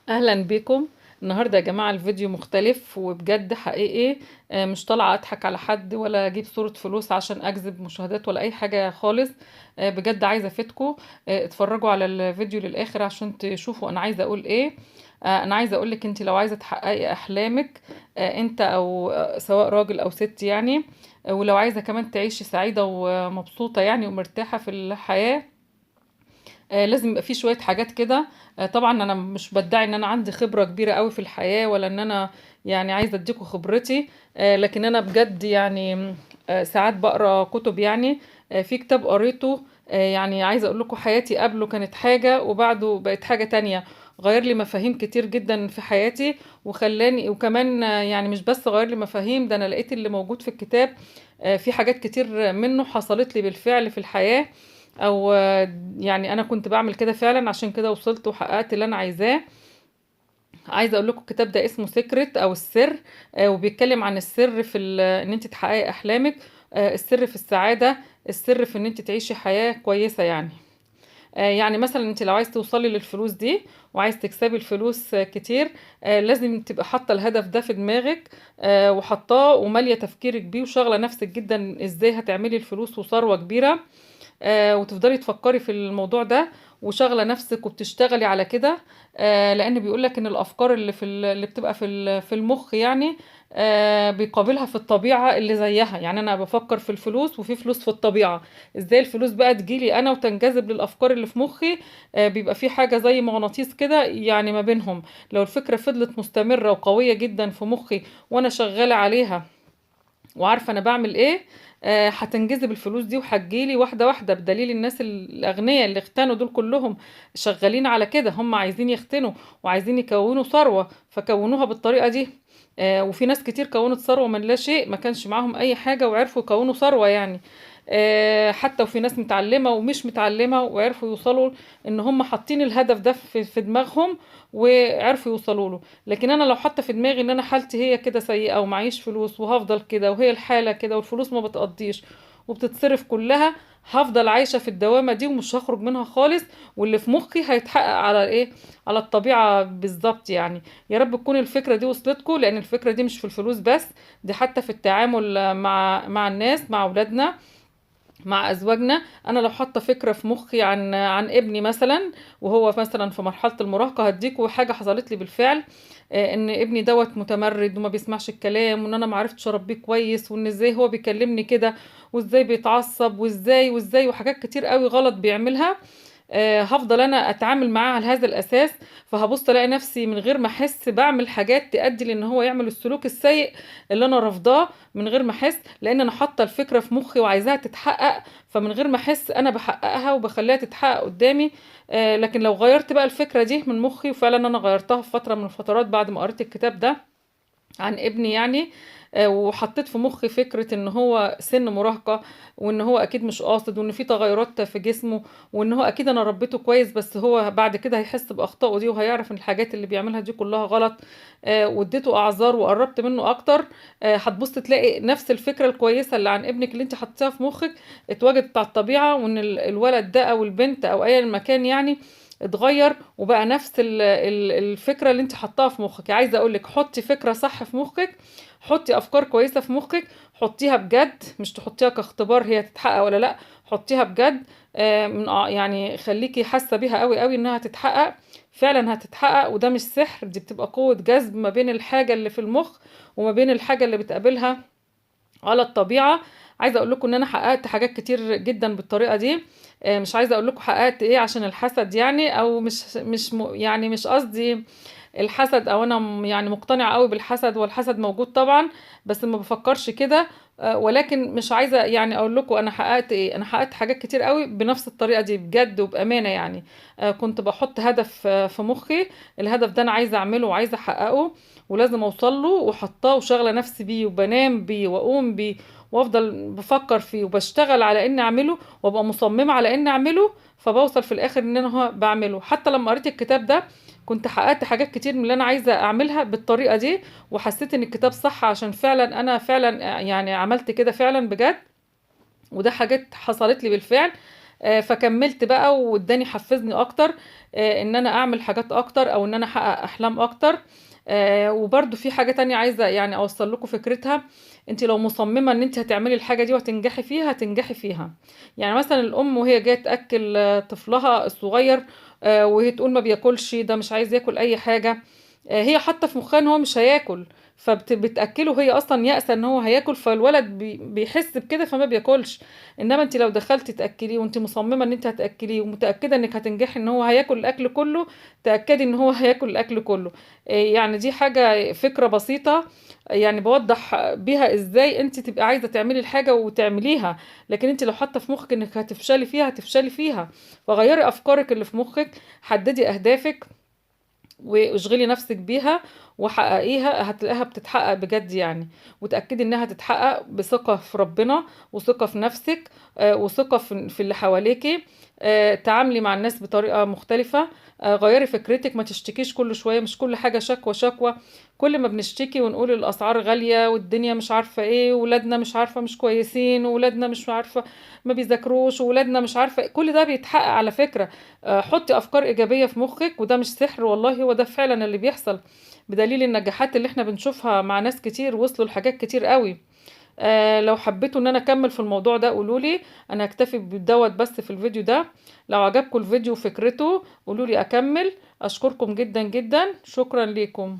اهلا بكم. النهارده يا جماعه الفيديو مختلف وبجد حقيقي. مش طالعه اضحك على حد ولا اجيب صوره فلوس عشان اجذب مشاهدات ولا اي حاجه خالص. بجد عايزه افيدكم. اتفرجوا على الفيديو للاخر عشان تشوفوا انا عايزه اقول ايه. انا عايزه اقول لك انت لو عايزه تحققي احلامك، انت او سواء راجل او ست يعني. ولو عايزه كمان تعيشي سعيده ومبسوطه يعني ومرتاحه في الحياه، لازم يبقى في شوية حاجات كده. طبعا انا مش بدعي ان انا عندي خبرة كبيرة قوي في الحياة، ولا ان انا يعني عايزة اديكم خبرتي. لكن انا بجد يعني ساعات بقرا كتب يعني. في كتاب قريته، يعني عايزة اقول لكم حياتي قبله كانت حاجة وبعده بقت حاجة تانية. غير لي مفاهيم كتير جدا في حياتي، وخلاني وكمان يعني مش بس غير لي مفاهيم، ده انا لقيت اللي موجود في الكتاب في حاجات كتير منه حصلت لي بالفعل في الحياة. او يعني انا كنت بعمل كده فعلا، عشان كده وصلت وحققت اللي انا عايزاه. عايزه اقول لكم الكتاب ده اسمه سيكريت او السر. وبيتكلم عن السر في ان انت تحققي احلامك. السر في السعاده، السر في ان انت تعيشي حياه كويسه يعني. يعني مثلا انت لو عايز توصلي للفلوس دي وعايز تكسبي الفلوس كتير، لازم تبقى حاطه الهدف ده في دماغك، وحطاه وماليه تفكيرك بيه وشغله نفسك جدا ازاي هتعملي الفلوس وثروه كبيره. وتفضلي تفكري في الموضوع ده وشغله نفسك وبتشتغلي على كده. لان بيقولك ان الافكار اللي بتبقى في المخ يعني بيقابلها في الطبيعه اللي زيها. يعني انا بفكر في الفلوس وفي فلوس في الطبيعه، ازاي الفلوس بقى تجيلي انا وتنجذب للافكار اللي في مخي. بيبقى في حاجه زي مغناطيس كده يعني ما بينهم. لو الفكره فضلت مستمره وقويه جدا في مخي وانا شغاله عليها وعارفه انا بعمل ايه، هتنجذب الفلوس دي وهتجيلي واحده واحده. بدليل الناس الاغنياء اللي اغتنوا دول كلهم شغالين على كده، هم عايزين يختنوا وعايزين يكونوا ثروه فكونوها بالطريقه دي. وفي ناس كتير كونت ثروه من لا شيء، ما كانش معاهم اي حاجه وعرفوا يكونوا ثروه يعني. حتى وفي ناس متعلمه ومش متعلمه وعرفوا يوصلوا ان هم حاطين الهدف ده في دماغهم وعرفوا يوصلوا له. لكن انا لو حاطه في دماغي ان انا حالتي هي كده سيئه ومعيش فلوس وهفضل كده، وهي الحاله كده والفلوس ما بتقضيش وبتتصرف كلها، هفضل عايشه في الدوامه دي ومش هخرج منها خالص. واللي في مخي هيتحقق على ايه؟ على الطبيعه بالظبط يعني. يا رب تكون الفكره دي وصلتكم، لان الفكره دي مش في الفلوس بس، دي حتى في التعامل مع الناس، مع اولادنا، مع ازواجنا. انا لو حاطه فكره في مخي عن ابني مثلا وهو مثلا في مرحله المراهقه، هديكوا حاجه حصلت لي بالفعل. ان ابني دوت متمرد وما بيسمعش الكلام، وان انا ما عرفتش اربيه كويس، وان ازاي هو بيكلمني كده، وازاي بيتعصب، وازاي وحاجات كتير قوي غلط بيعملها. هفضل انا اتعامل معاه على هذا الاساس. فهبص الاقي نفسي من غير ما احس بعمل حاجات تؤدي لان هو يعمل السلوك السيء اللي انا رافضاه من غير ما احس، لان انا حاطه الفكره في مخي وعايزاها تتحقق. فمن غير ما احس انا بحققها وبخليها تتحقق قدامي. لكن لو غيرت بقى الفكره دي من مخي، وفعلا انا غيرتها في فتره من الفترات بعد ما قريت الكتاب ده عن ابني يعني. وحطيت في مخي فكرة ان هو سن مراهقة، وان هو اكيد مش قاصد، وان في تغيرات في جسمه، وان هو اكيد انا ربيته كويس، بس هو بعد كده هيحس باخطائه دي وهيعرف ان الحاجات اللي بيعملها دي كلها غلط. واديته اعذار وقربت منه اكتر. هتبص تلاقي نفس الفكرة الكويسة اللي عن ابنك اللي انت حطيتها في مخك اتوجدت على الطبيعة، وان الولد ده او البنت او اي مكان يعني اتغير وبقى نفس الفكرة اللي انت حطاها في مخك. عايزة اقولك حطي فكرة صح في مخك، حطي افكار كويسة في مخك، حطيها بجد، مش تحطيها كاختبار هي تتحقق ولا لا. حطيها بجد. يعني خليكي حاسة بيها قوي قوي انها تتحقق. فعلا هتتحقق، وده مش سحر، دي بتبقى قوة جذب ما بين الحاجة اللي في المخ وما بين الحاجة اللي بتقابلها على الطبيعة. عايزة اقول لكم ان انا حققت حاجات كتير جدا بالطريقة دي. مش عايزة اقول لكم حققت ايه عشان الحسد يعني، او يعني مش قصدي الحسد، او انا يعني مقتنعة قوي بالحسد، والحسد موجود طبعا، بس ما بفكرش كده. ولكن مش عايزة يعني اقول لكم انا حققت ايه. انا حققت حاجات كتير قوي بنفس الطريقة دي بجد وبأمانة يعني. كنت بحط هدف في مخي، الهدف ده انا عايزة اعمله وعايزة احققه ولازم اوصل له، وحطاه وشغله نفسي بيه وبنام بيه واقوم بيه وافضل بفكر فيه وبشتغل على اني اعمله وابقى مصممه على اني اعمله. فبوصل في الاخر ان انا هو بعمله. حتى لما قريت الكتاب ده كنت حققت حاجات كتير من اللي انا عايزه اعملها بالطريقه دي، وحسيت ان الكتاب صح عشان فعلا انا فعلا يعني عملت كده فعلا بجد. وده حاجات حصلت لي بالفعل. فكملت بقى واداني حفزني اكتر ان انا اعمل حاجات اكتر او ان انا احقق احلام اكتر. وبرضو في حاجة تانية عايزة يعني اوصل لكم فكرتها. انت لو مصممة ان انت هتعملي الحاجة دي وهتنجحي فيها هتنجحي فيها. يعني مثلا الام وهي جاية تأكل طفلها الصغير، وهي تقول ما بياكلش، ده مش عايز ياكل اي حاجة، هي حاطة في مخها ان هو مش هياكل، فبتأكله هي اصلا يائسة ان هو هياكل، فالولد بيحس بكده فما بياكلش. انما انت لو دخلتي تأكليه وانت مصممة ان انت هتأكليه ومتأكدة انك هتنجحي ان هو هياكل الاكل كله، تأكدي ان هو هياكل الاكل كله. يعني دي حاجة فكرة بسيطة، يعني بوضح بيها ازاي انت تبقى عايزة تعملي الحاجة وتعمليها. لكن انت لو حاطة في مخك انك هتفشلي فيها هتفشلي فيها. فغيري افكارك اللي في مخك، حددي اهدافك واشغلي نفسك بيها وحققيها، هتلاقيها بتتحقق بجد يعني. وتأكدي انها تتحقق بثقة في ربنا وثقة في نفسك، وثقة في اللي حواليكي. تعاملي مع الناس بطريقة مختلفة. غيري فكرتك، ما تشتكيش كل شوية، مش كل حاجة شكوى شكوى. كل ما بنشتكي ونقول الأسعار غالية والدنيا مش عارفة ايه، ولادنا مش عارفة مش كويسين، وولادنا مش عارفة ما بيذاكروش، وولادنا مش عارفة كل ده بيتحقق على فكرة. حطي افكار ايجابيه في مخك، وده مش سحر والله، هو ده فعلا اللي بيحصل، بدليل النجاحات اللي احنا بنشوفها مع ناس كتير وصلوا لحاجات كتير قوي. لو حبيتوا ان انا اكمل في الموضوع ده قولولي. انا هكتفي بدوت بس في الفيديو ده. لو عجبكم الفيديو وفكرته قولولي اكمل. اشكركم جدا جدا، شكرا ليكم.